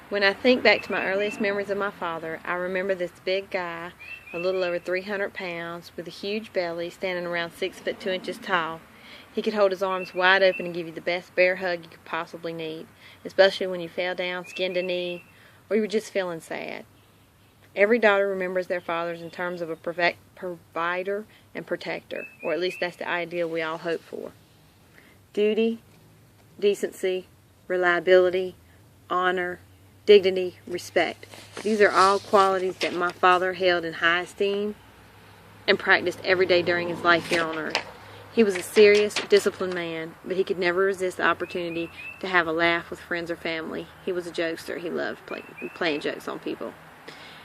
When I think back to my earliest memories of my father, I remember this big guy, a little over 300 pounds, with a huge belly, standing around 6 foot 2 inches tall. He could hold his arms wide open and give you the best bear hug you could possibly need, especially when you fell down, skinned a knee, or you were just feeling sad. Every daughter remembers their fathers in terms of a provider and protector, or at least that's the ideal we all hope for. Duty, decency, reliability, honor, dignity, respect. These are all qualities that my father held in high esteem and practiced every day during his life here on earth. He was a serious, disciplined man, but he could never resist the opportunity to have a laugh with friends or family. He was a jokester. He loved playing jokes on people.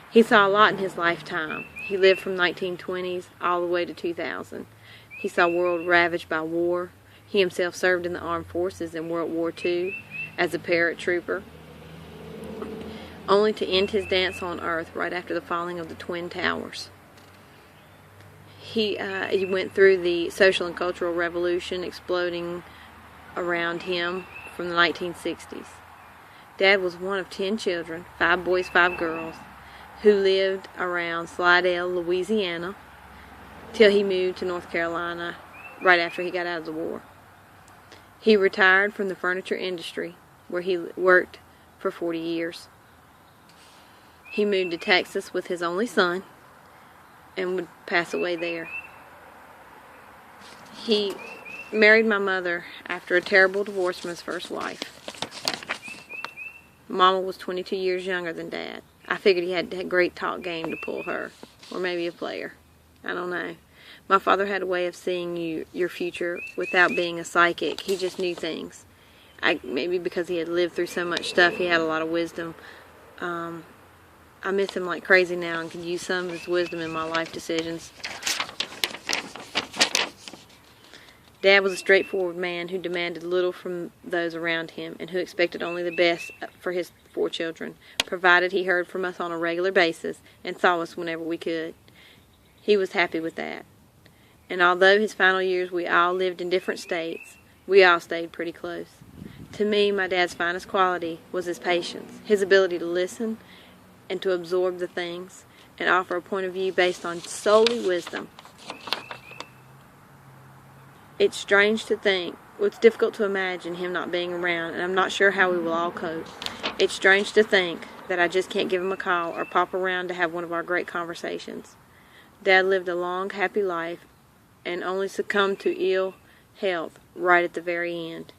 He saw a lot in his lifetime. He lived from 1920s all the way to 2000. He saw the world ravaged by war. He himself served in the armed forces in World War II as a paratrooper, only to end his dance on earth right after the falling of the Twin Towers. He went through the social and cultural revolution exploding around him from the 1960s. Dad was one of 10 children, 5 boys, 5 girls, who lived around Slidell, Louisiana, till he moved to North Carolina right after he got out of the war. He retired from the furniture industry, where he worked for 40 years. He moved to Texas with his only son and would pass away there. He married my mother after a terrible divorce from his first wife. Mama was 22 years younger than Dad. I figured he had a great talk game to pull her, or maybe a player. I don't know. My father had a way of seeing your future without being a psychic. He just knew things. Maybe because he had lived through so much stuff, he had a lot of wisdom. I miss him like crazy now and could use some of his wisdom in my life decisions. Dad was a straightforward man who demanded little from those around him and who expected only the best for his 4 children, provided he heard from us on a regular basis and saw us whenever we could. He was happy with that. And although his final years we all lived in different states, we all stayed pretty close. To me, my dad's finest quality was his patience, his ability to listen and to absorb the things and offer a point of view based on solely wisdom. It's strange to think, it's difficult to imagine him not being around, and I'm not sure how we will all cope. It's strange to think that I just can't give him a call or pop around to have one of our great conversations. Dad lived a long, happy life and only succumbed to ill health right at the very end.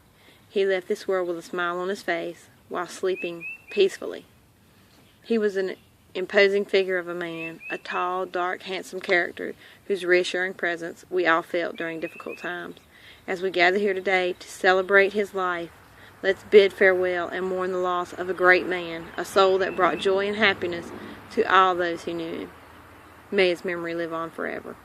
He left this world with a smile on his face while sleeping peacefully. He was an imposing figure of a man, a tall, dark, handsome character whose reassuring presence we all felt during difficult times. As we gather here today to celebrate his life, let's bid farewell and mourn the loss of a great man, a soul that brought joy and happiness to all those who knew him. May his memory live on forever.